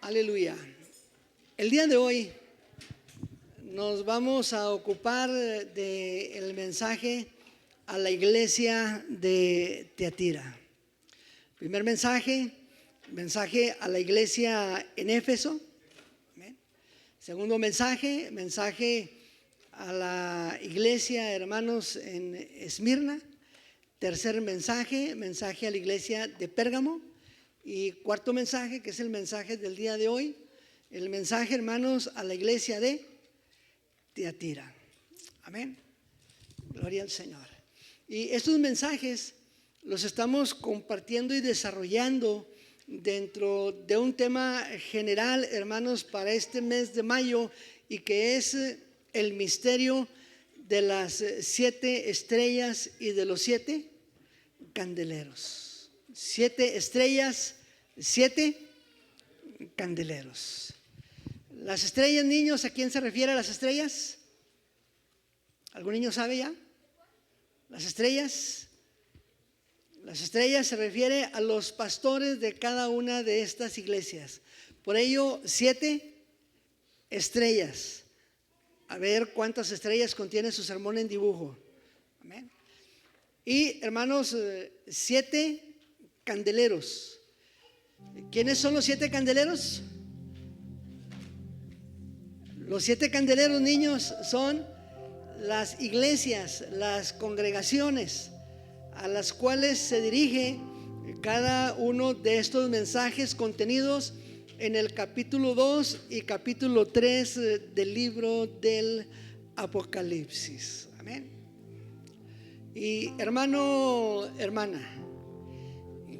Aleluya. El día de hoy nos vamos a ocupar del mensaje a la iglesia de Tiatira. Primer mensaje a la iglesia en Éfeso. Segundo mensaje a la iglesia, hermanos, en Esmirna. Tercer mensaje a la iglesia de Pérgamo. Y cuarto mensaje, que es el mensaje del día de hoy, el mensaje, hermanos, a la iglesia de Tiatira. Amén. Gloria al Señor. Y estos mensajes los estamos compartiendo y desarrollando dentro de un tema general, hermanos, para este mes de mayo, y que es el misterio de las 7 estrellas y de los 7 candeleros. 7 estrellas, 7 candeleros. Las estrellas, niños, ¿a quién se refiere a las estrellas? ¿Algún niño sabe ya? Las estrellas se refiere a los pastores de cada una de estas iglesias. Por ello, 7 estrellas. A ver cuántas estrellas contiene su sermón en dibujo. Amén. Y, hermanos, 7 candeleros. ¿Quiénes son los 7 candeleros? Los 7 candeleros, niños, son las iglesias, las congregaciones a las cuales se dirige cada uno de estos mensajes contenidos en el capítulo 2 y capítulo 3 del libro del Apocalipsis. Amén. Y hermano, hermana,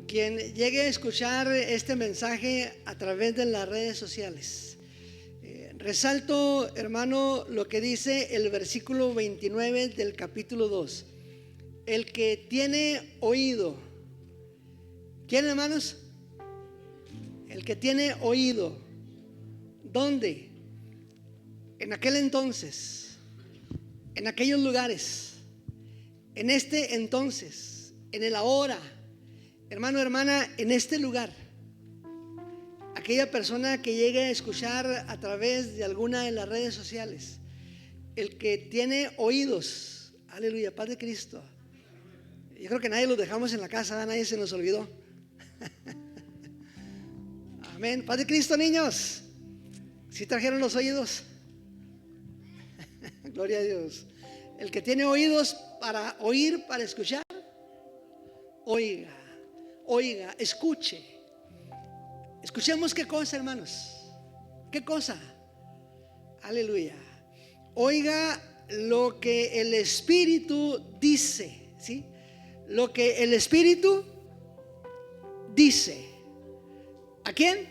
quien llegue a escuchar este mensaje a través de las redes sociales, resalto, hermano, lo que dice el versículo 29 del capítulo 2. El que tiene oído. ¿Quién, hermanos? El que tiene oído. ¿Dónde? En aquel entonces, en aquellos lugares, en este entonces, en el ahora. Hermano, hermana, en este lugar, aquella persona que llegue a escuchar a través de alguna de las redes sociales, el que tiene oídos, aleluya, paz de Cristo. Yo creo que nadie los dejamos en la casa, nadie se nos olvidó. Amén, paz de Cristo, niños. ¿Sí trajeron los oídos? Gloria a Dios. El que tiene oídos para oír, para escuchar, oiga, escuche. Escuchemos qué cosa, hermanos. ¿Qué cosa? Aleluya. Oiga lo que el Espíritu dice, ¿sí? Lo que el Espíritu dice. ¿A quién?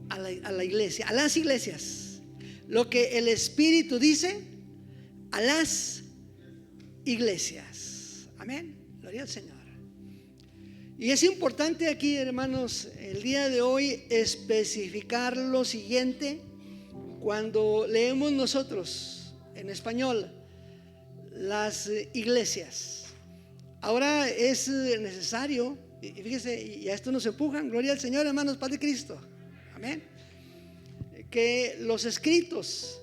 A la iglesia, a las iglesias. Lo que el Espíritu dice a las iglesias. Amén. Gloria al Señor. Y es importante aquí, hermanos, el día de hoy especificar lo siguiente. Cuando leemos nosotros en español las iglesias, ahora es necesario, y fíjese, y a esto nos empujan, gloria al Señor, hermanos, paz de Cristo, amén, que los escritos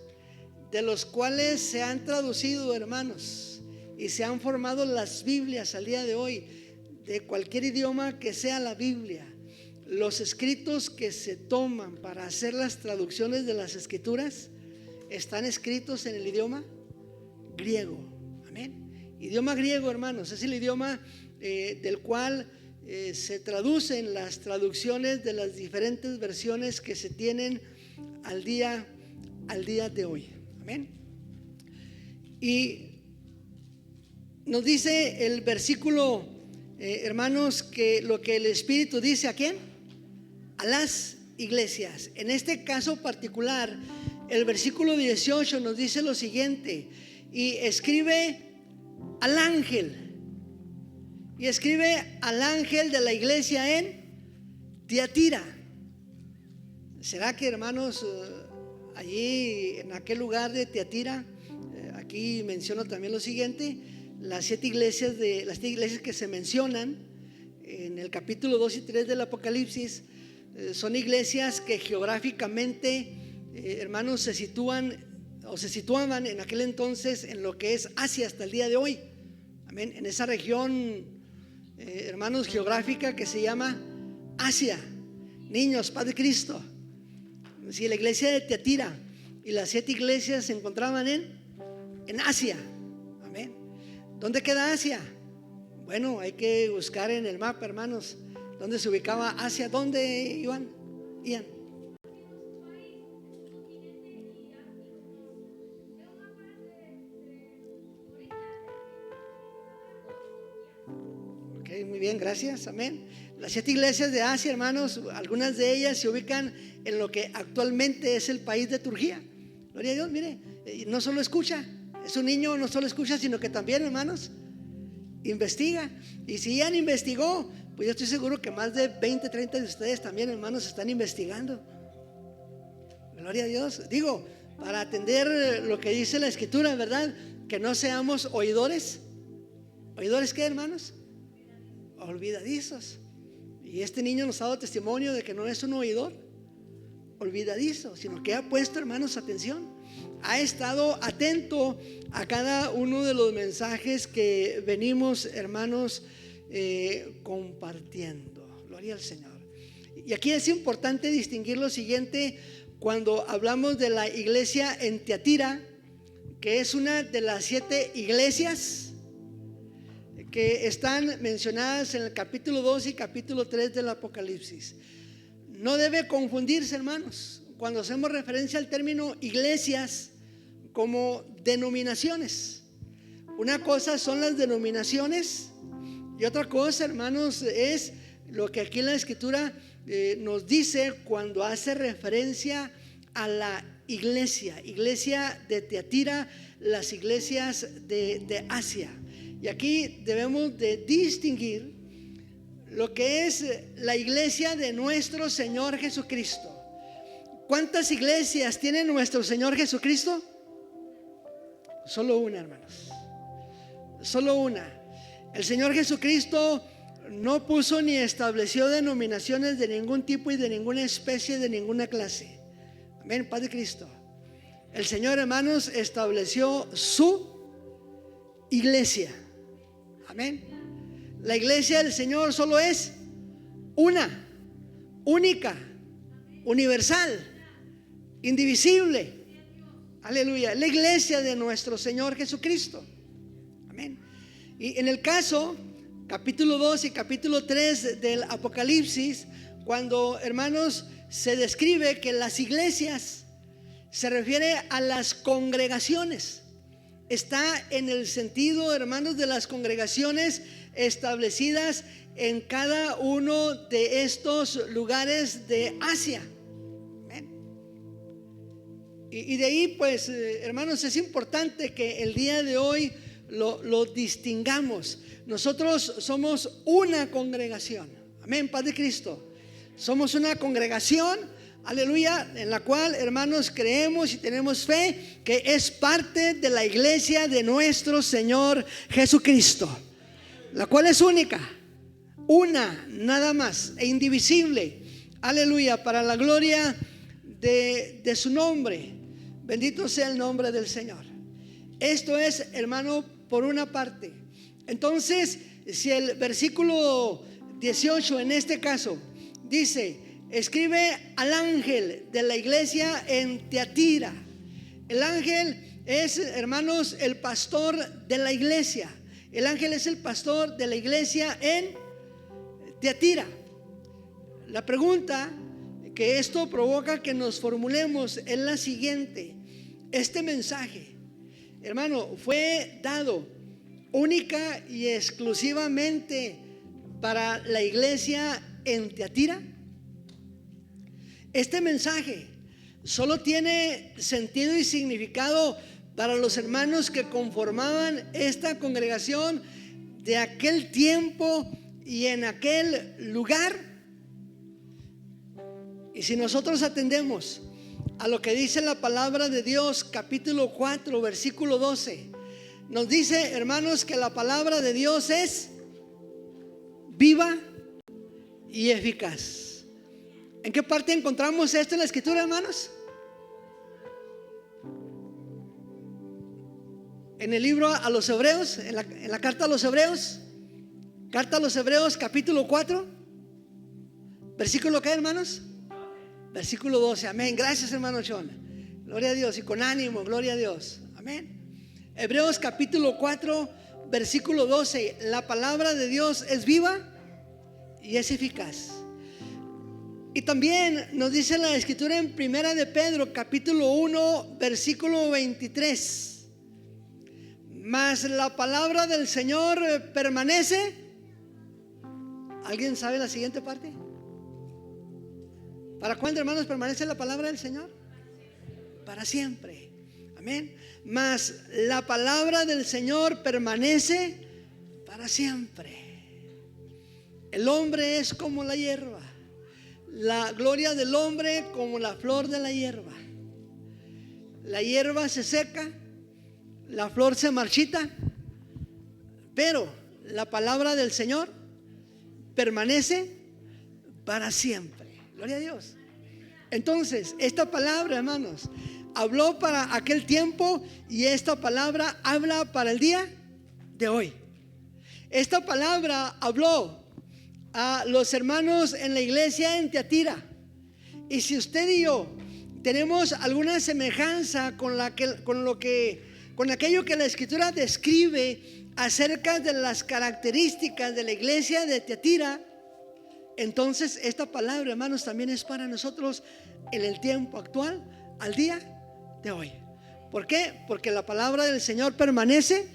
de los cuales se han traducido, hermanos, y se han formado las Biblias al día de hoy, de cualquier idioma que sea la Biblia, los escritos que se toman para hacer las traducciones de las escrituras están escritos en el idioma griego. Amén. Idioma griego, hermanos, es el idioma del cual se traducen las traducciones de las diferentes versiones que se tienen al día de hoy. Amén. Y nos dice el versículo, hermanos, que lo que el Espíritu dice, ¿a quién? A las iglesias. En este caso particular, el versículo 18 nos dice lo siguiente: y escribe al ángel, de la iglesia en Tiatira. ¿Será que, hermanos, allí en aquel lugar de Tiatira, aquí menciono también lo siguiente: las 7 iglesias que se mencionan en el capítulo 2 y 3 del Apocalipsis son iglesias que geográficamente, hermanos, se situaban en aquel entonces en lo que es Asia hasta el día de hoy. Amén. En esa región, hermanos, geográfica que se llama Asia. Niños, paz de Cristo. Si la iglesia de Tiatira y las 7 iglesias se encontraban en Asia. Amén. ¿Dónde queda Asia? Bueno, hay que buscar en el mapa, hermanos, dónde se ubicaba Asia. ¿Dónde iban? Ian. Ok, muy bien, gracias. Amén. Las 7 iglesias de Asia, hermanos, algunas de ellas se ubican en lo que actualmente es el país de Turquía. Gloria a Dios, mire, no solo escucha, es un niño, no solo escucha, sino que también, hermanos, investiga. Y si Ian investigó, pues yo estoy seguro que más de 20, 30 de ustedes también, hermanos, están investigando. Gloria a Dios. Digo, para atender lo que dice la Escritura, ¿verdad? Que no seamos oidores. ¿Oidores qué, hermanos? Olvidadizos. Y este niño nos ha dado testimonio de que no es un oidor olvidadizo, sino que ha puesto, hermanos, atención. Ha estado atento a cada uno de los mensajes que venimos, hermanos, compartiendo. Gloria al Señor. Y aquí es importante distinguir lo siguiente cuando hablamos de la iglesia en Tiatira, que es una de las 7 iglesias que están mencionadas en el capítulo 2 y capítulo 3 del Apocalipsis. No debe confundirse, hermanos, cuando hacemos referencia al término iglesias como denominaciones. Una cosa son las denominaciones y otra cosa, hermanos, es lo que aquí en la Escritura nos dice cuando hace referencia a la iglesia de Tiatira, las iglesias de Asia. Y aquí debemos de distinguir lo que es la iglesia de nuestro Señor Jesucristo. ¿Cuántas iglesias tiene nuestro Señor Jesucristo? Solo una, hermanos. Solo una. El Señor Jesucristo no puso ni estableció denominaciones de ningún tipo y de ninguna especie, de ninguna clase. Amén, paz de Cristo. El Señor, hermanos, estableció su iglesia. Amén. La iglesia del Señor solo es una, única, universal, indivisible. Aleluya. La iglesia de nuestro Señor Jesucristo. Amén. Y en el caso, capítulo 2 y capítulo 3 del Apocalipsis, cuando, hermanos, se describe que las iglesias se refiere a las congregaciones. Está en el sentido, hermanos, de las congregaciones establecidas en cada uno de estos lugares de Asia. Amén. Y de ahí, pues, hermanos, es importante que el día de hoy lo distingamos. Nosotros somos una congregación. Amén, paz de Cristo. Somos una congregación, aleluya, en la cual, hermanos, creemos y tenemos fe que es parte de la iglesia de nuestro Señor Jesucristo, la cual es única, una, nada más, e indivisible. Aleluya, para la gloria de su nombre. Bendito sea el nombre del Señor. Esto es, hermano, por una parte. Entonces, si el versículo 18 en este caso dice: escribe al ángel de la iglesia en Tiatira. El ángel es, hermanos, el pastor de la iglesia. El ángel es el pastor de la iglesia en Tiatira. La pregunta que esto provoca que nos formulemos es la siguiente: este mensaje, hermano, fue dado única y exclusivamente para la iglesia en Tiatira. Este mensaje solo tiene sentido y significado para los hermanos que conformaban esta congregación de aquel tiempo y en aquel lugar. Y si nosotros atendemos a lo que dice la palabra de Dios, capítulo 4, versículo 12, nos dice, hermanos, que la palabra de Dios es viva y eficaz. ¿En qué parte encontramos esto en la escritura, hermanos? En el libro a los Hebreos, en la carta a los Hebreos. Carta a los Hebreos, capítulo 4, versículo ¿qué, hermanos? Versículo 12, amén. Gracias, hermano John. Gloria a Dios, y con ánimo, gloria a Dios, amén. Hebreos capítulo 4, versículo 12. La palabra de Dios es viva y es eficaz. Y también nos dice la escritura en primera de Pedro, capítulo 1, versículo 23. Mas la palabra del Señor permanece. ¿Alguien sabe la siguiente parte? ¿Para cuándo, hermanos, permanece la palabra del Señor? Para siempre. Amén. Mas la palabra del Señor permanece para siempre. El hombre es como la hierba, la gloria del hombre como la flor de la hierba. La hierba se seca, la flor se marchita, pero la palabra del Señor permanece para siempre. Gloria a Dios. Entonces, esta palabra, hermanos, habló para aquel tiempo y esta palabra habla para el día de hoy. Esta palabra habló a los hermanos en la iglesia en Tiatira. Y si usted y yo tenemos alguna semejanza con aquello que la escritura describe acerca de las características de la iglesia de Tiatira, entonces esta palabra, hermanos, también es para nosotros en el tiempo actual, al día de hoy. ¿Por qué? Porque la palabra del Señor permanece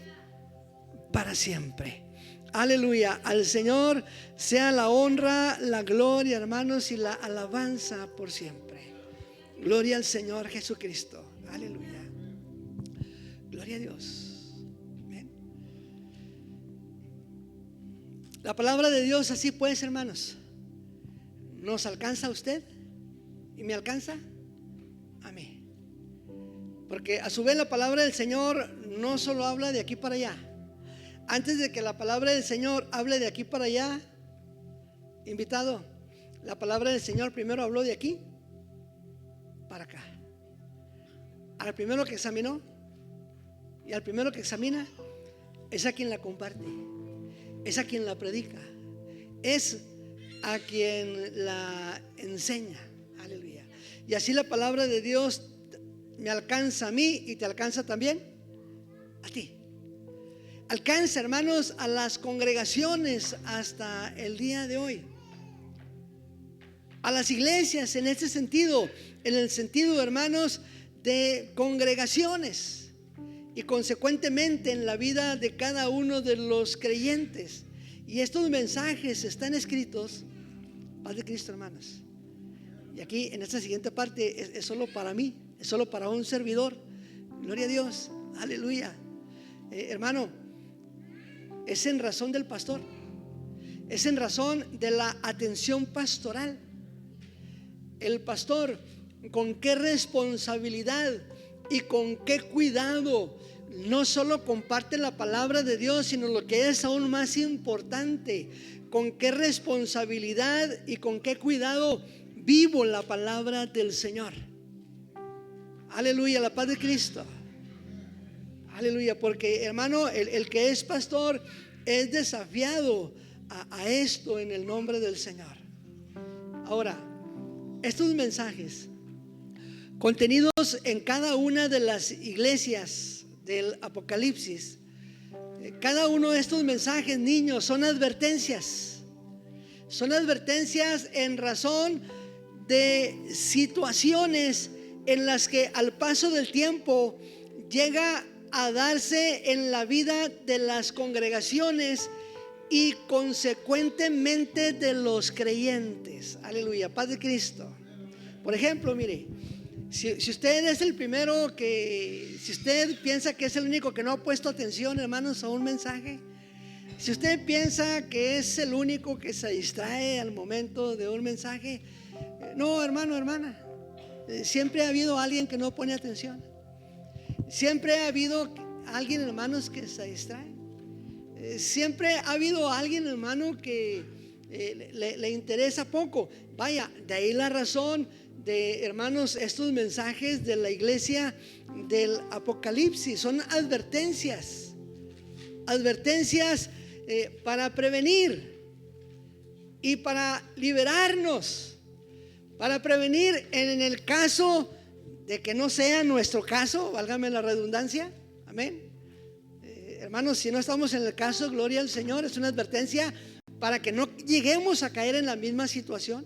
para siempre. Aleluya. Al Señor sea la honra, la gloria, hermanos, y la alabanza por siempre. Gloria al Señor Jesucristo. Aleluya. Gloria a Dios. Amén. La palabra de Dios así pues, hermanos, ¿nos alcanza a usted? ¿Y me alcanza a mí? Porque a su vez la palabra del Señor no solo habla de aquí para allá. Antes de que la palabra del Señor hable de aquí para allá, invitado, la palabra del Señor primero habló de aquí para acá. Al primero que examinó y al primero que examina es a quien la comparte, es a quien la predica, es a quien la enseña. Aleluya. Y así la palabra de Dios me alcanza a mí y te alcanza también a ti. Alcanza, hermanos, a las congregaciones hasta el día de hoy, a las iglesias en este sentido, en el sentido, hermanos, de congregaciones, y consecuentemente en la vida de cada uno de los creyentes. Y estos mensajes están escritos, paz de Cristo, hermanos. Y aquí en esta siguiente parte es solo para mí, es solo para un servidor. Gloria a Dios, aleluya. Hermano, es en razón del pastor, es en razón de la atención pastoral. El pastor, con qué responsabilidad y con qué cuidado no solo comparte la palabra de Dios, sino lo que es aún más importante, con qué responsabilidad y con qué cuidado vivo la palabra del Señor. Aleluya, la paz de Cristo. Aleluya, porque hermano, el que es pastor es desafiado a esto en el nombre del Señor. Ahora, estos mensajes contenidos en cada una de las iglesias del Apocalipsis, cada uno de estos mensajes, niños, son advertencias. Son advertencias en razón de situaciones en las que al paso del tiempo llega a darse en la vida de las congregaciones y consecuentemente de los creyentes. Aleluya, paz de Cristo. Por ejemplo, mire, si usted es el primero si usted piensa que es el único que no ha puesto atención, hermanos, a un mensaje, si usted piensa que es el único que se distrae al momento de un mensaje, no, hermano, hermana, siempre ha habido alguien que no pone atención. Siempre ha habido alguien, hermanos, que se distrae. Siempre ha habido alguien, hermano, que le interesa poco. Vaya, de ahí la razón de, hermanos, estos mensajes de la iglesia del Apocalipsis son advertencias para prevenir y para liberarnos, para prevenir en el caso de que no sea nuestro caso, válgame la redundancia, amén. Hermanos, si no estamos en el caso, gloria al Señor, es una advertencia para que no lleguemos a caer en la misma situación.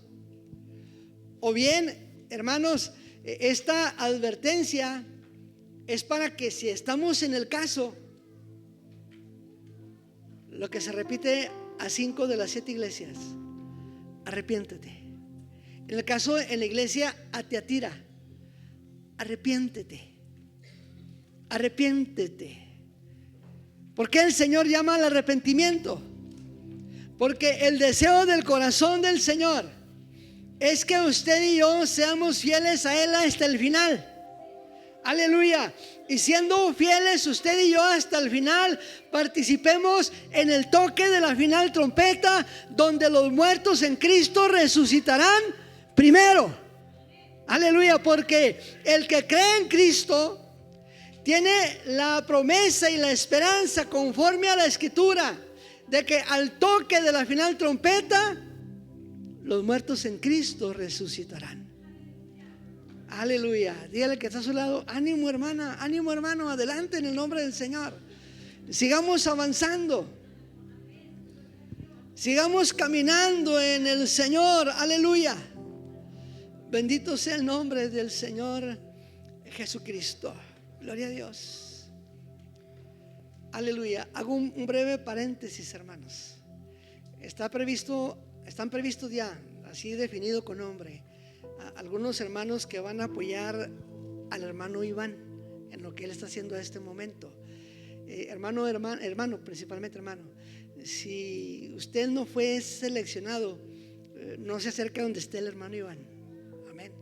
O bien, hermanos, esta advertencia es para que si estamos en el caso, lo que se repite a 5 de las 7 iglesias: arrepiéntete. En el caso en la iglesia a Tiatira: arrepiéntete. ¿Por qué el Señor llama al arrepentimiento? Porque el deseo del corazón del Señor es que usted y yo seamos fieles a Él hasta el final. Aleluya. Y siendo fieles usted y yo hasta el final, participemos en el toque de la final trompeta, donde los muertos en Cristo resucitarán primero. Aleluya. Porque el que cree en Cristo tiene la promesa y la esperanza, conforme a la Escritura, de que al toque de la final trompeta los muertos en Cristo resucitarán. Aleluya. Dígale que está a su lado: ánimo, hermana, ánimo, hermano, adelante en el nombre del Señor. Sigamos avanzando, sigamos caminando en el Señor. Aleluya. Bendito sea el nombre del Señor Jesucristo. Gloria a Dios. Aleluya. Hago un breve paréntesis, hermanos. Están previstos ya, así definido con nombre, algunos hermanos que van a apoyar al hermano Iván en lo que él está haciendo a este momento. Hermano, principalmente hermano, si usted no fue seleccionado, no se acerque a donde esté el hermano Iván. Amén.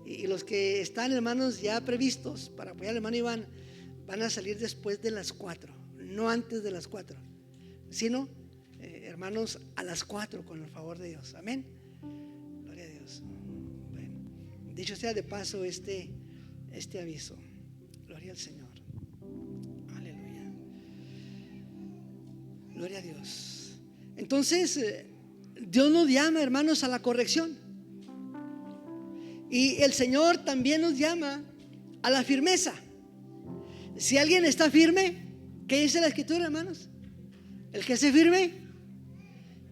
Y los que están, hermanos, ya previstos para apoyar al hermano Iván, van a salir después de las 4, no antes de las 4, sino hermanos, a las 4, con el favor de Dios. Amén. Gloria a Dios. Bueno, dicho sea de paso este aviso. Gloria al Señor. Aleluya. Gloria a Dios. Entonces, Dios nos llama, hermanos, a la corrección. Y el Señor también nos llama a la firmeza. Si alguien está firme, ¿qué dice la Escritura, hermanos? El que esté firme,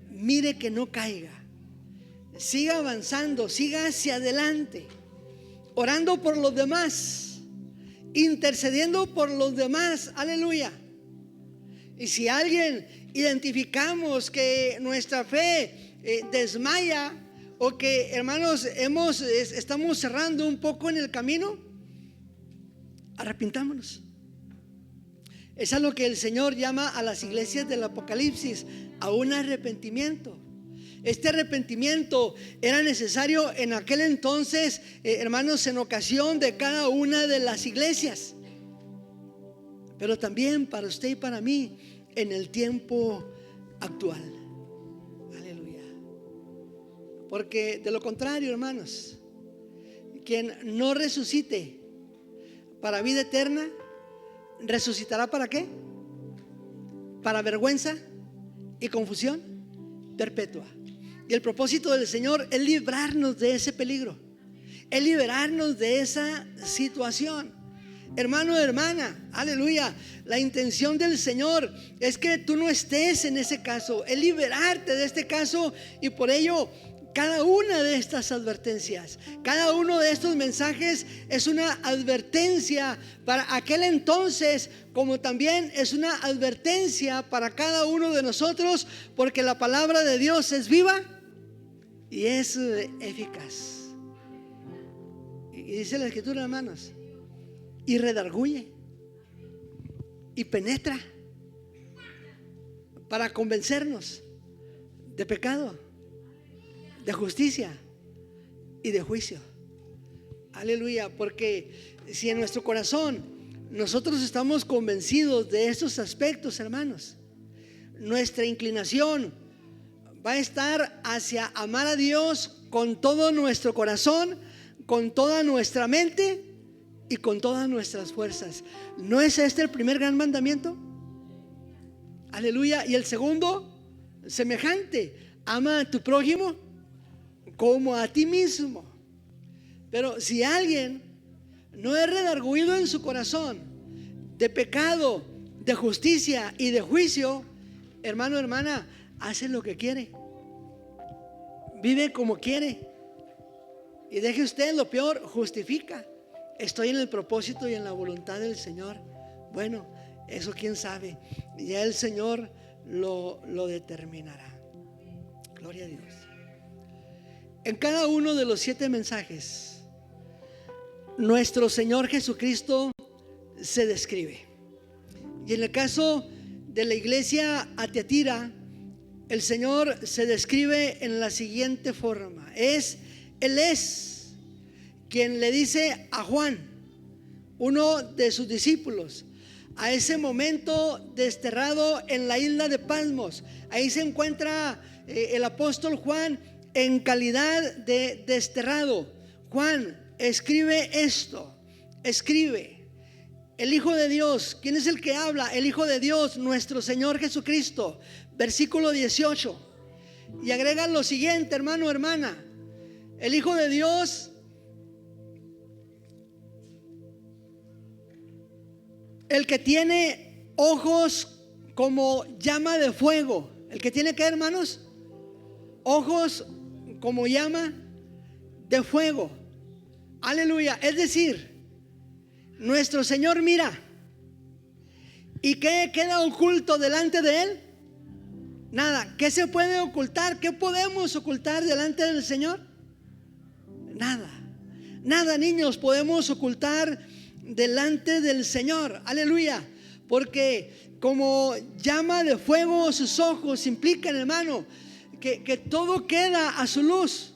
mire que no caiga. Siga avanzando, siga hacia adelante, orando por los demás, intercediendo por los demás. Aleluya. Y si alguien identificamos que nuestra fe desmaya, o que, hermanos, estamos cerrando un poco en el camino, arrepintámonos. Es a lo que el Señor llama a las iglesias del Apocalipsis, a un arrepentimiento. Este arrepentimiento era necesario en aquel entonces, hermanos, en ocasión de cada una de las iglesias, pero también para usted y para mí en el tiempo actual. Aleluya. Porque de lo contrario, hermanos, quien no resucite para vida eterna, ¿resucitará para qué? Para vergüenza y confusión perpetua. Y el propósito del Señor es librarnos de ese peligro, es liberarnos de esa situación. Hermano, hermana, aleluya. La intención del Señor es que tú no estés en ese caso, es liberarte de este caso. Y por ello, cada una de estas advertencias, cada uno de estos mensajes es una advertencia para aquel entonces, como también es una advertencia para cada uno de nosotros, porque la palabra de Dios es viva y es eficaz. Y dice la Escritura, hermanos, y redarguye y penetra para convencernos de pecado, de justicia y de juicio. Aleluya. Porque si en nuestro corazón nosotros estamos convencidos de estos aspectos, hermanos, nuestra inclinación va a estar hacia amar a Dios con todo nuestro corazón, con toda nuestra mente y con todas nuestras fuerzas. ¿No es este el primer gran mandamiento? Aleluya. Y el segundo, semejante: ama a tu prójimo como a ti mismo. Pero si alguien no es redarguido en su corazón de pecado, de justicia y de juicio, hermano, hermana, hace lo que quiere, vive como quiere, y deje usted lo peor, justifica: estoy en el propósito y en la voluntad del Señor. Bueno, eso quién sabe, ya el Señor lo determinará. Gloria a Dios. En cada uno de los 7 mensajes, nuestro Señor Jesucristo se describe. Y en el caso de la iglesia a Tiatira, el Señor se describe en la siguiente forma: Él es quien le dice a Juan, uno de sus discípulos, a ese momento desterrado en la isla de Patmos. Ahí se encuentra el apóstol Juan en calidad de desterrado. Juan, escribe esto, escribe. El Hijo de Dios, ¿quién es el que habla? El Hijo de Dios, nuestro Señor Jesucristo. Versículo 18. Y agrega lo siguiente, hermano, hermana: el Hijo de Dios el que tiene ojos como llama de fuego. El que tiene, ¿qué, hermanos? Ojos como llama de fuego. Aleluya. Es decir, nuestro Señor mira. ¿Y qué queda oculto delante de Él? Nada. ¿Qué se puede ocultar? ¿Qué podemos ocultar delante del Señor? Nada. Nada, niños, podemos ocultar delante del Señor. Aleluya. Porque como llama de fuego sus ojos, implican, hermano, que todo queda a su luz.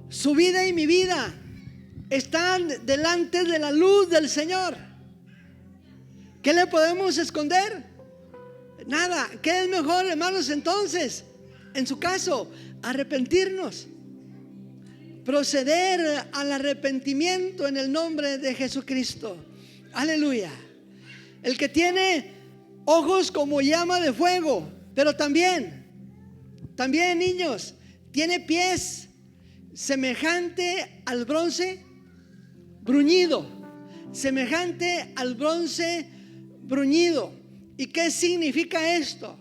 Su vida y mi vida están delante de la luz del Señor. ¿Qué le podemos esconder? Nada. ¿Qué es mejor, hermanos, entonces? En su caso, arrepentirnos, proceder al arrepentimiento en el nombre de Jesucristo. Aleluya. El que tiene ojos como llama de fuego, pero también, niños, tiene pies semejante al bronce bruñido. Semejante al bronce bruñido. ¿Y qué significa esto?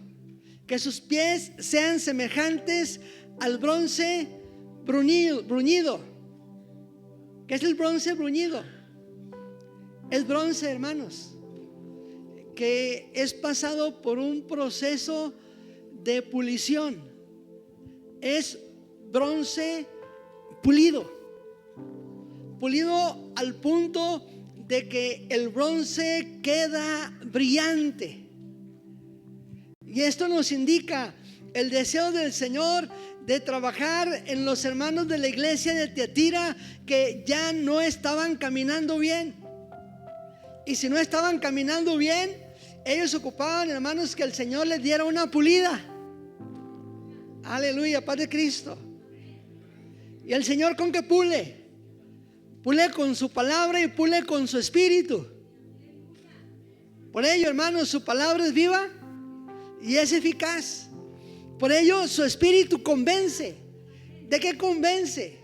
Que sus pies sean semejantes al bronce bruñido. ¿Qué es el bronce bruñido? Es bronce, hermanos, que es pasado por un proceso de pulición. Es bronce pulido al punto de que el bronce queda brillante. Y esto nos indica el deseo del Señor de trabajar en los hermanos de la iglesia de Tiatira, que ya no estaban caminando bien. Y si no estaban caminando bien, ellos ocupaban, hermanos, que el Señor les diera una pulida. Aleluya, paz de Cristo. ¿Y el Señor con qué pule? Pule con su palabra y pule con su espíritu. Por ello, hermanos, su palabra es viva y es eficaz. Por ello, su espíritu convence. ¿De qué convence?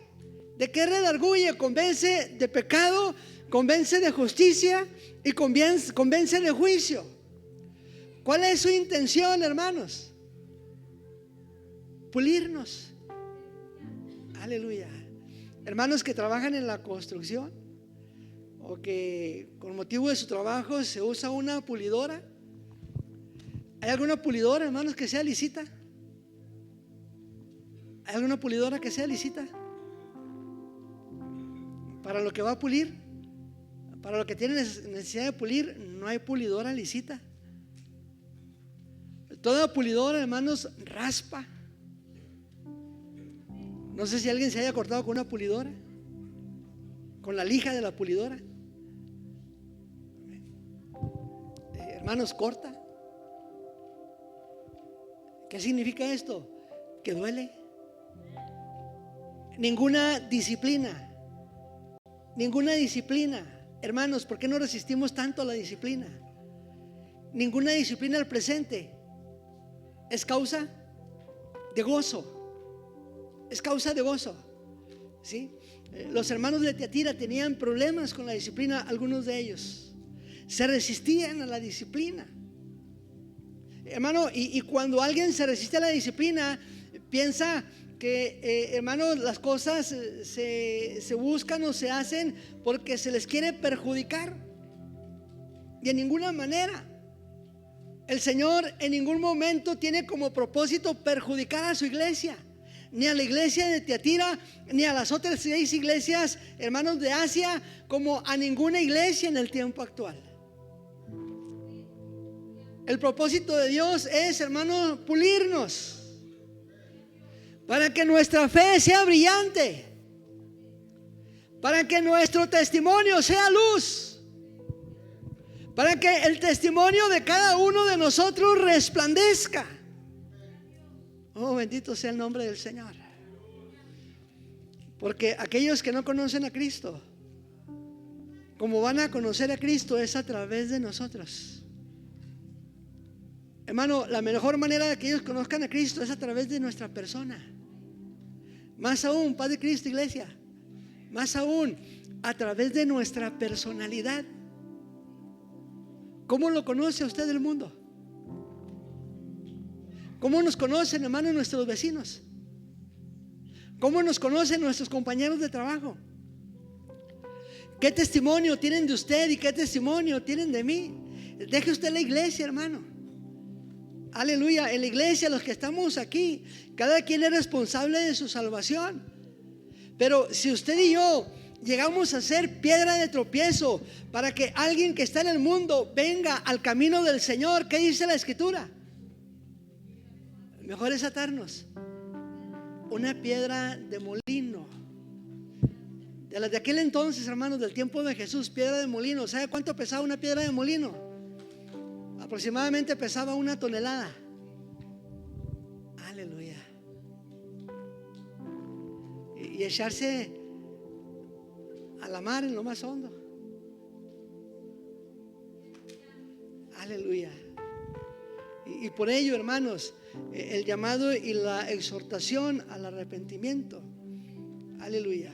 ¿De qué redarguye? Convence de pecado, convence de justicia y convence de juicio. ¿Cuál es su intención, hermanos? Pulirnos. Aleluya. Hermanos que trabajan en la construcción, o que con motivo de su trabajo se usa una pulidora. ¿Hay alguna pulidora, hermanos, que sea lisita? ¿Hay alguna pulidora que sea lisita? Para lo que va a pulir, para lo que tiene necesidad de pulir, no hay pulidora lisita. Toda pulidora, hermanos, raspa. No sé si alguien se haya cortado con una pulidora, con la lija de la pulidora. Hermanos, corta. ¿Qué significa esto? que duele. Ninguna disciplina. Ninguna disciplina. Hermanos, ¿por qué no resistimos tanto a la disciplina? Ninguna disciplina al presente es causa de gozo. Es causa de gozo. ¿Sí? Los hermanos de Tiatira tenían problemas con la disciplina, algunos de ellos. Se resistían a la disciplina. Hermano, y cuando alguien se resiste a la disciplina, piensa que, hermano, las cosas se buscan o se hacen porque se les quiere perjudicar. Y en ninguna manera. El Señor en ningún momento tiene como propósito perjudicar a su iglesia, ni a la iglesia de Tiatira, ni a las otras 6 iglesias, hermanos, de Asia, como a ninguna iglesia en el tiempo actual. El propósito de Dios es, hermano, pulirnos para que nuestra fe sea brillante, para que nuestro testimonio sea luz, para que el testimonio de cada uno de nosotros resplandezca. Oh, bendito sea el nombre del Señor. Porque aquellos que no conocen a Cristo, como van a conocer a Cristo, es a través de nosotros. Hermano, la mejor manera de que ellos conozcan a Cristo es a través de nuestra persona. Más aún, Paz de Cristo, iglesia, más aún a través de nuestra personalidad. ¿Cómo lo conoce usted el mundo? ¿Cómo nos conocen, hermano, nuestros vecinos? ¿Cómo nos conocen nuestros compañeros de trabajo? ¿Qué testimonio tienen de usted y qué testimonio tienen de mí? Deje usted la iglesia, hermano. Aleluya. En la iglesia, los que estamos aquí, cada quien es responsable de su salvación. Pero si usted y yo llegamos a ser piedra de tropiezo para que alguien que está en el mundo venga al camino del Señor, ¿qué dice la Escritura? Mejor es atarnos una piedra de molino. De las de aquel entonces, hermanos, del tiempo de Jesús, piedra de molino. ¿Sabe cuánto pesaba una piedra de molino? Aproximadamente pesaba 1 tonelada. Aleluya. Y echarse a la mar en lo más hondo. Aleluya. Y por ello, hermanos, el llamado y la exhortación al arrepentimiento. Aleluya.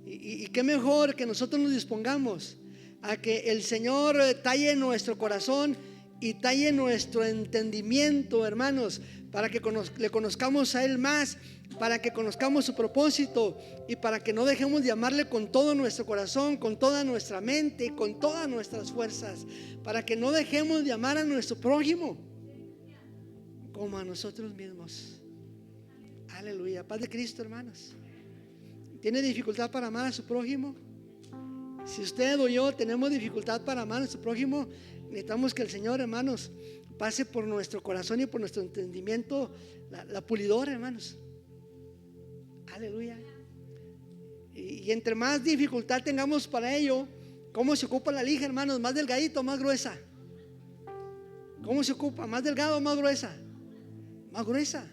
Y qué mejor que nosotros nos dispongamos a que el Señor talle nuestro corazón y talle nuestro entendimiento, hermanos, para que le conozcamos a Él más, para que conozcamos su propósito y para que no dejemos de amarle con todo nuestro corazón, con toda nuestra mente y con todas nuestras fuerzas, para que no dejemos de amar a nuestro prójimo como a nosotros mismos. Aleluya. Paz de Cristo, hermanos. ¿Tiene dificultad para amar a su prójimo? Si usted o yo tenemos dificultad para amar a nuestro prójimo, necesitamos que el Señor, hermanos, pase por nuestro corazón y por nuestro entendimiento la pulidora, hermanos. Aleluya. Y entre más dificultad tengamos para ello, ¿cómo se ocupa la lija, hermanos? ¿Más delgadito o más gruesa? ¿Cómo se ocupa? ¿Más delgado o más gruesa? Más gruesa.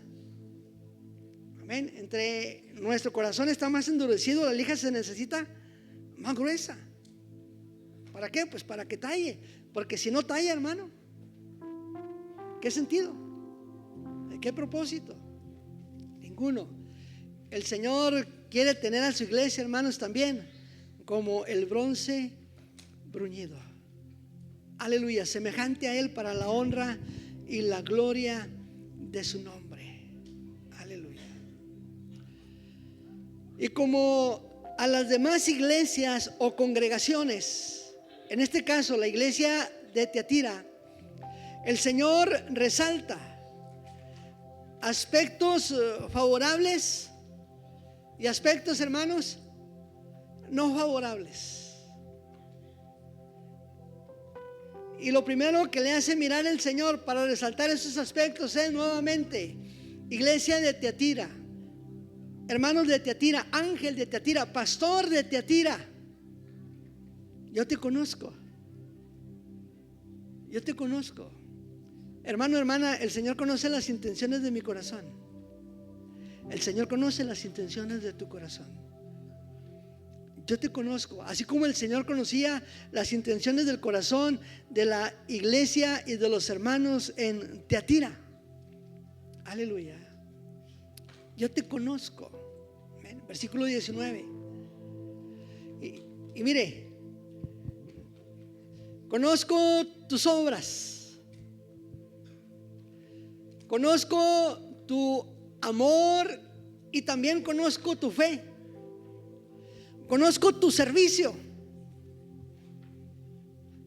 Amén. Entre nuestro corazón está más endurecido, la lija se necesita más gruesa. ¿Para qué? Pues para que talle. Porque si no talla, hermano, ¿qué sentido? ¿De qué propósito? Ninguno. El Señor quiere tener a su iglesia, hermanos, también como el bronce bruñido. Aleluya, semejante a Él para la honra y la gloria de su nombre. Aleluya. Y como a las demás iglesias o congregaciones, en este caso la iglesia de Tiatira, el Señor resalta aspectos favorables y aspectos, hermanos, no favorables. Y lo primero que le hace mirar el Señor para resaltar esos aspectos es nuevamente: iglesia de Tiatira, hermanos de Tiatira, ángel de Tiatira, pastor de Tiatira, yo te conozco. Yo te conozco. Hermano, hermana, el Señor conoce las intenciones de mi corazón. El Señor conoce las intenciones de tu corazón. Yo te conozco, así como el Señor conocía las intenciones del corazón de la iglesia y de los hermanos en Tiatira. Aleluya. Yo te conozco. Amén. Versículo 19. Y mire, conozco tus obras, conozco tu amor y también conozco tu fe. Conozco tu servicio.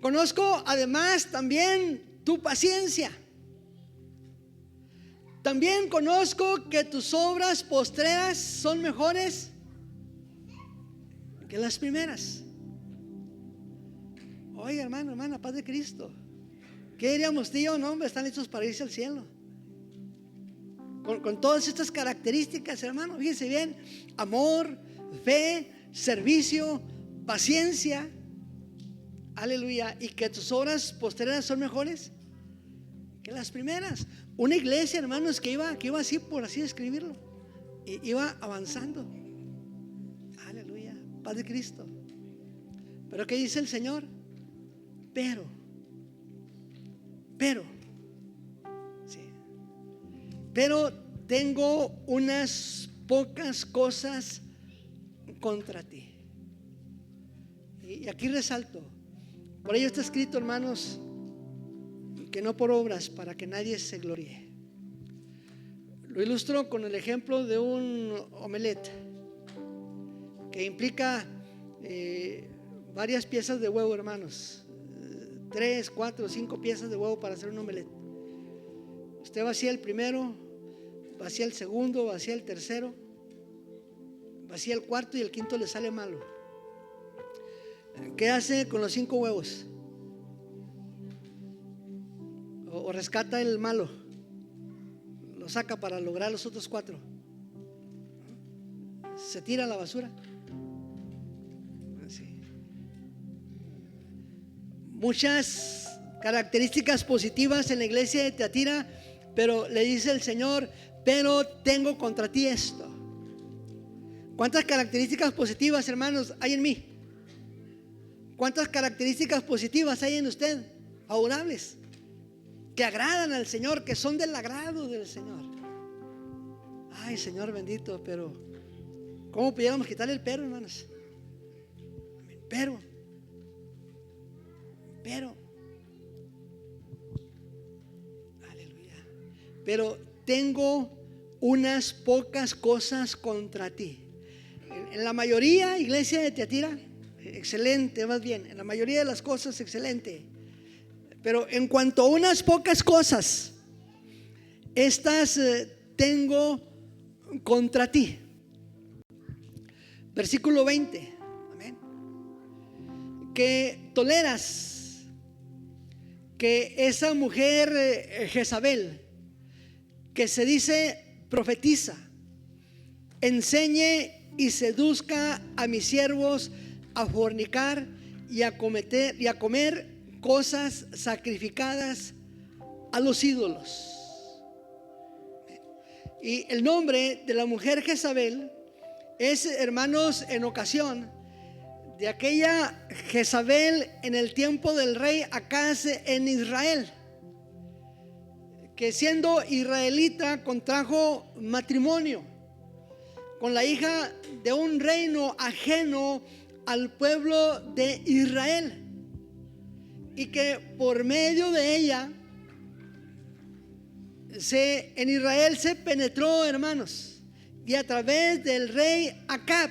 Conozco además también tu paciencia. También conozco que tus obras postreras son mejores que las primeras. Oye, hermano, hermana, paz de Cristo. ¿Qué diríamos, tío? No, hombre, están listos para irse al cielo. Con todas estas características, hermano, fíjense bien: amor, fe, servicio, paciencia. Aleluya. Y que tus obras postreras son mejores que las primeras. Una iglesia, hermanos, que iba así, por así describirlo, iba avanzando. Aleluya, paz de Cristo. Pero ¿qué dice el Señor? Pero sí, pero tengo unas pocas cosas contra ti. Y aquí resalto, por ello está escrito, hermanos, que no por obras, para que nadie se gloríe. Lo ilustro con el ejemplo de un omelette, que implica varias piezas de huevo, hermanos. 3, 4, 5 piezas de huevo para hacer un omelette. Usted vacía el primero, vacía el segundo, vacía el tercero, vacía el cuarto y el quinto le sale malo. ¿Qué hace con los 5 huevos? O rescata el malo, lo saca para lograr los otros 4. Se tira a la basura. Así. Muchas características positivas en la iglesia de Tiatira, pero le dice el Señor: pero tengo contra ti esto. ¿Cuántas características positivas, hermanos, hay en mí? ¿Cuántas características positivas hay en usted? Favorables, que agradan al Señor, que son del agrado del Señor. Ay, Señor bendito, pero ¿cómo pudiéramos quitarle el pero, hermanos? Pero aleluya, pero tengo unas pocas cosas contra ti. En la mayoría, iglesia de Tiatira, excelente, más bien, en la mayoría de las cosas, excelente. Pero en cuanto a unas pocas cosas, estas tengo contra ti. Versículo 20. Amén. Que toleras que esa mujer Jezabel, que se dice profetiza, enseñe y seduzca a mis siervos a fornicar y a comer cosas sacrificadas a los ídolos. Y el nombre de la mujer Jezabel es, hermanos, en ocasión de aquella Jezabel en el tiempo del rey Acaz en Israel, que siendo israelita contrajo matrimonio con la hija de un reino ajeno al pueblo de Israel, y que por medio de ella en Israel se penetró, hermanos, y a través del rey Acab,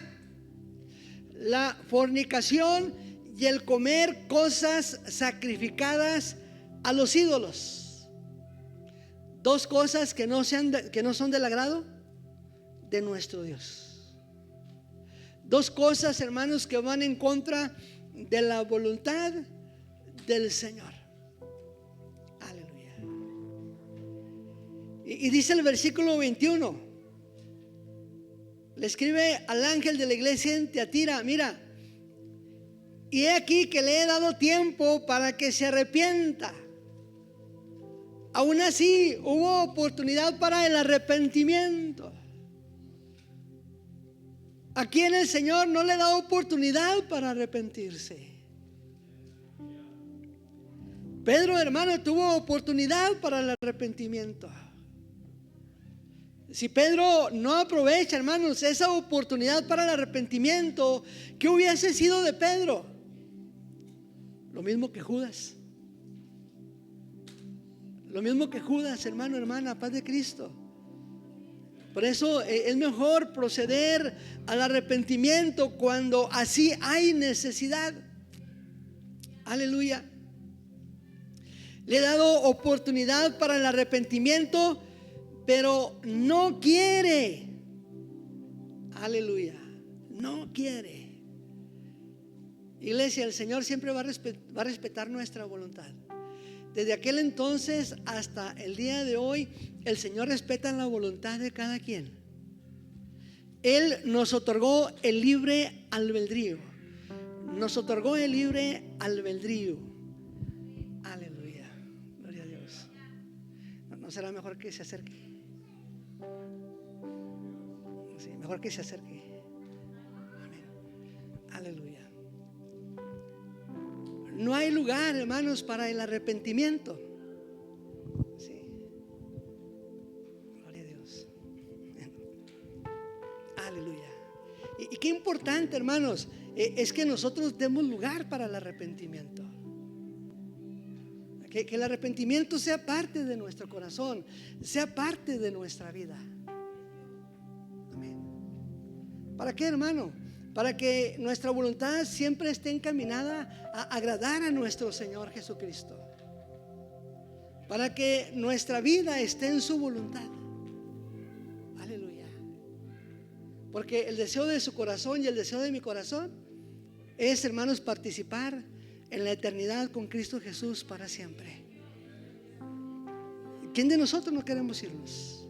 la fornicación y el comer cosas sacrificadas a los ídolos. Dos cosas que no son del agrado de nuestro Dios. Dos cosas, hermanos, que van en contra de la voluntad del Señor. Aleluya. Y dice el versículo 21, le escribe al ángel de la iglesia en Tiatira: mira, y he aquí que le he dado tiempo para que se arrepienta. Aún así hubo oportunidad para el arrepentimiento. a quien el Señor no le da oportunidad para arrepentirse. Pedro, hermano, tuvo oportunidad para el arrepentimiento. Si Pedro no aprovecha, hermanos, esa oportunidad para el arrepentimiento, ¿qué hubiese sido de Pedro? Lo mismo que Judas. Lo mismo que Judas, hermano, hermana, paz de Cristo. Por eso es mejor proceder al arrepentimiento cuando así hay necesidad. Aleluya. Le he dado oportunidad para el arrepentimiento, pero no quiere. Aleluya. No quiere. Iglesia, el Señor siempre va a respetar nuestra voluntad. Desde aquel entonces hasta el día de hoy, el Señor respeta la voluntad de cada quien. Él nos otorgó el libre albedrío. Nos otorgó el libre albedrío. Aleluya. Gloria a Dios. ¿No será mejor que se acerque? Sí, mejor que se acerque. Amén. Aleluya. No hay lugar, hermanos, para el arrepentimiento. Sí. Gloria a Dios. Aleluya. Y qué importante, hermanos, es que nosotros demos lugar para el arrepentimiento. Que el arrepentimiento sea parte de nuestro corazón, sea parte de nuestra vida. Amén. ¿Para qué, hermano? Para que nuestra voluntad siempre esté encaminada a agradar a nuestro Señor Jesucristo. Para que nuestra vida esté en su voluntad. Aleluya. Porque el deseo de su corazón y el deseo de mi corazón es, hermanos, participar en la eternidad con Cristo Jesús para siempre. ¿Quién de nosotros no queremos irnos?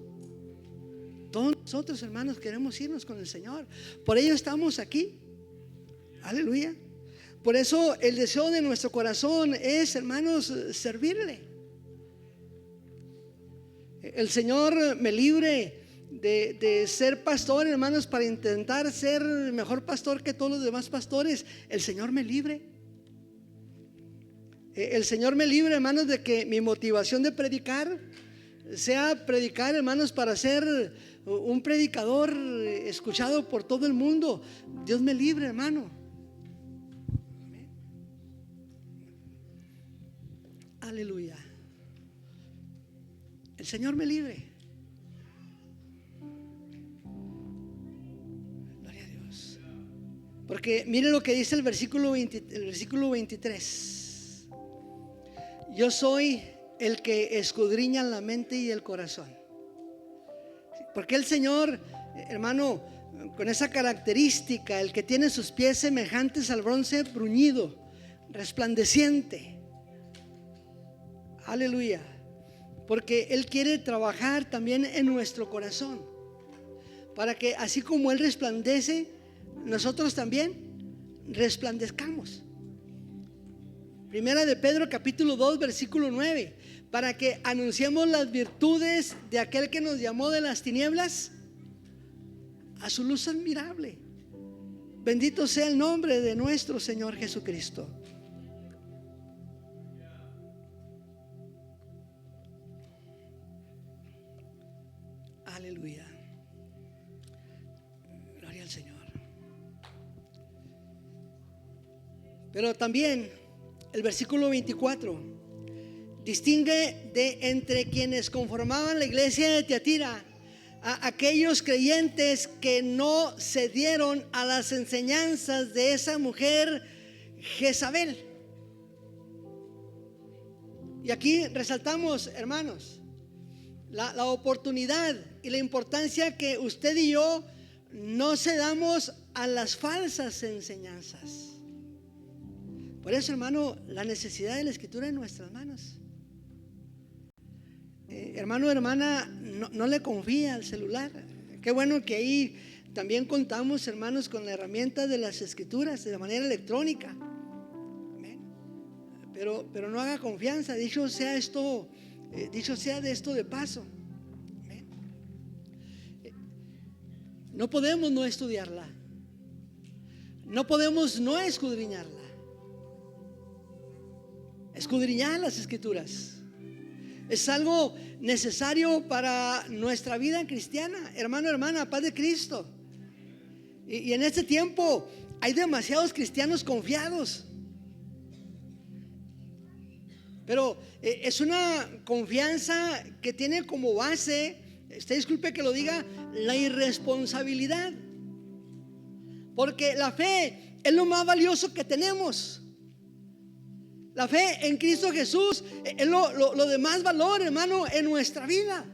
Todos nosotros, hermanos, queremos irnos con el Señor. Por ello estamos aquí. Aleluya. Por eso el deseo de nuestro corazón es, hermanos, servirle. El Señor me libre de ser pastor, hermanos, para intentar ser mejor pastor que todos los demás pastores. El Señor me libre. El Señor me libre, hermanos, de que mi motivación de predicar sea predicar, hermanos, para ser un predicador escuchado por todo el mundo. Dios me libre, hermano. Amén. Aleluya. El Señor me libre. Gloria a Dios. Porque mire lo que dice el versículo 23. Yo soy el que escudriña la mente y el corazón. Porque el Señor, hermano, con esa característica, el que tiene sus pies semejantes al bronce bruñido, resplandeciente. Aleluya. Porque Él quiere trabajar también en nuestro corazón, para que así como Él resplandece, nosotros también resplandezcamos. Primera de Pedro capítulo 2 versículo 9, para que anunciemos las virtudes de aquel que nos llamó de las tinieblas a su luz admirable. Bendito sea el nombre de nuestro Señor Jesucristo. Aleluya. Gloria al Señor. Pero también el versículo 24 distingue de entre quienes conformaban la iglesia de Tiatira a aquellos creyentes que no cedieron a las enseñanzas de esa mujer Jezabel. Y aquí resaltamos, hermanos, la oportunidad y la importancia que usted y yo no cedamos a las falsas enseñanzas. Por eso, hermano, la necesidad de la escritura en nuestras manos. Hermano, hermana, no le confía al celular. Qué bueno que ahí también contamos, hermanos, con la herramienta de las escrituras de manera electrónica. Amén. Pero no haga confianza. Dicho sea esto, dicho sea de esto de paso. Amén. No podemos no estudiarla. no podemos no escudriñarla. Escudriñar las Escrituras es algo necesario para nuestra vida cristiana. Hermano, hermana, paz de Cristo. Y en este tiempo hay demasiados cristianos confiados, pero es una confianza que tiene como base, disculpe que lo diga, la irresponsabilidad. Porque la fe es lo más valioso que tenemos. La fe en Cristo Jesús es lo de más valor, hermano, en nuestra vida.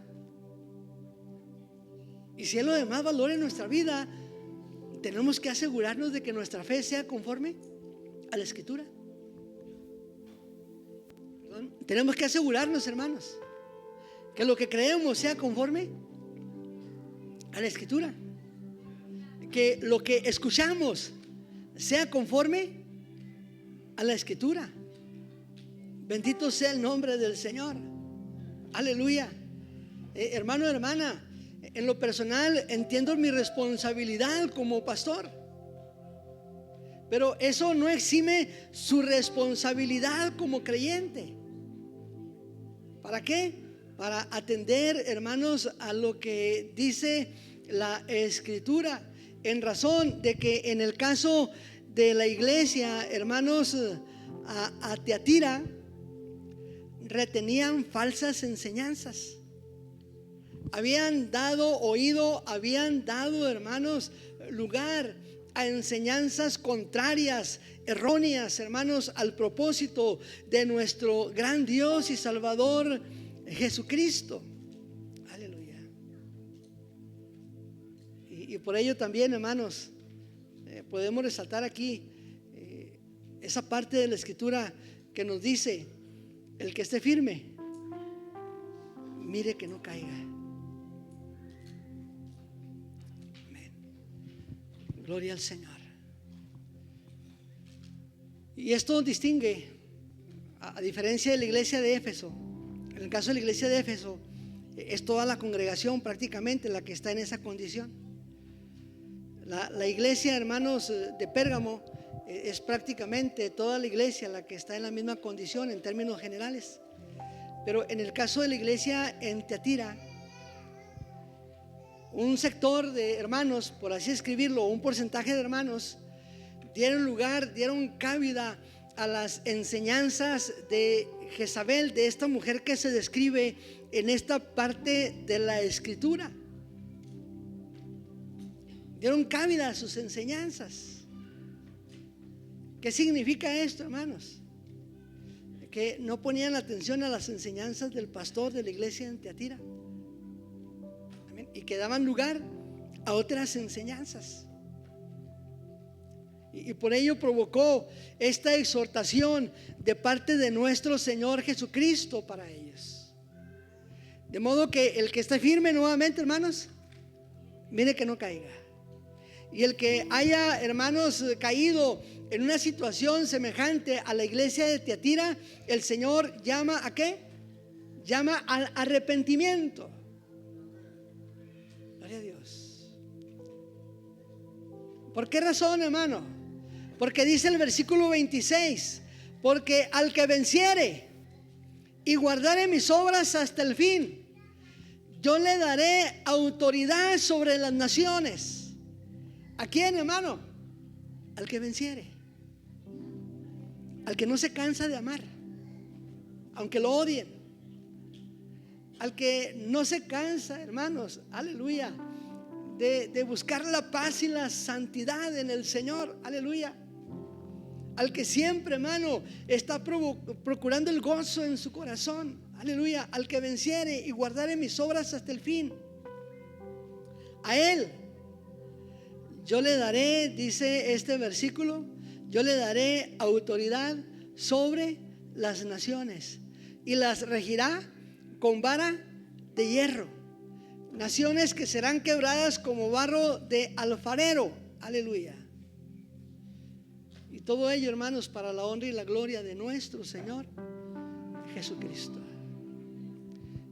Y si es lo de más valor en nuestra vida, tenemos que asegurarnos de que nuestra fe sea conforme a la Escritura. Tenemos que asegurarnos, hermanos, que lo que creemos sea conforme a la Escritura, que lo que escuchamos sea conforme a la Escritura. Bendito sea el nombre del Señor. Aleluya. Hermano, hermana, en lo personal entiendo mi responsabilidad como pastor, pero eso no exime su responsabilidad como creyente. ¿Para qué? Para atender, hermanos, a lo que dice la Escritura, en razón de que en el caso de la iglesia, hermanos, a Tiatira, retenían falsas enseñanzas. Habían dado oído, habían dado, hermanos, lugar a enseñanzas contrarias, erróneas, hermanos, al propósito de nuestro gran Dios y Salvador Jesucristo. Aleluya. Y por ello también, hermanos, podemos resaltar aquí esa parte de la Escritura que nos dice: el que esté firme, mire que no caiga. Amén. Gloria al Señor. Y esto distingue, a diferencia de la iglesia de Éfeso. En el caso de la iglesia de Éfeso, es toda la congregación prácticamente la que está en esa condición. La iglesia, hermanos, de Pérgamo, es prácticamente toda la iglesia la que está en la misma condición en términos generales. Pero en el caso de la iglesia en Tiatira, un sector de hermanos, por así escribirlo, un porcentaje de hermanos, dieron cabida a las enseñanzas de Jezabel, de esta mujer que se describe en esta parte de la Escritura. Dieron cabida a sus enseñanzas. ¿Qué significa esto, hermanos? Que no ponían atención a las enseñanzas del pastor de la iglesia en Tiatira. Amén. Y que daban lugar a otras enseñanzas. Y por ello provocó esta exhortación de parte de nuestro Señor Jesucristo para ellos. De modo que el que esté firme, nuevamente, hermanos, mire que no caiga. Y el que haya, hermanos, caído en una situación semejante a la iglesia de Tiatira, el Señor llama ¿a qué? Llama al arrepentimiento. Gloria a Dios. ¿Por qué razón, hermano? Porque dice el versículo 26: porque al que venciere y guardare mis obras hasta el fin, yo le daré autoridad sobre las naciones. ¿A quién, hermano? Al que venciere, al que no se cansa de amar, aunque lo odien, al que no se cansa, hermanos, aleluya, de buscar la paz y la santidad en el Señor, aleluya, al que siempre, hermano, está procurando el gozo en su corazón, aleluya, al que venciere y guardare mis obras hasta el fin, a él yo le daré, dice este versículo, yo le daré autoridad sobre las naciones y las regirá con vara de hierro. Naciones que serán quebradas como barro de alfarero. Aleluya. Y todo ello, hermanos, para la honra y la gloria de nuestro Señor Jesucristo.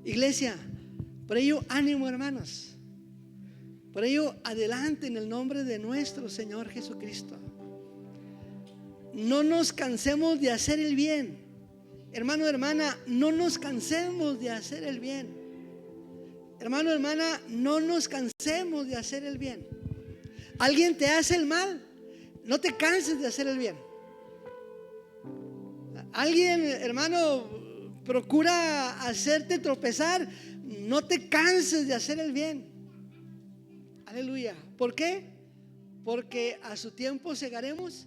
Iglesia, por ello ánimo, hermanos. Por ello, adelante en el nombre de nuestro Señor Jesucristo. no nos cansemos de hacer el bien. Hermano, hermana, no nos cansemos de hacer el bien. Hermano, hermana, no nos cansemos de hacer el bien. Alguien te hace el mal, no te canses de hacer el bien. Alguien, hermano, procura hacerte tropezar, no te canses de hacer el bien. Aleluya. ¿Por qué? Porque a su tiempo segaremos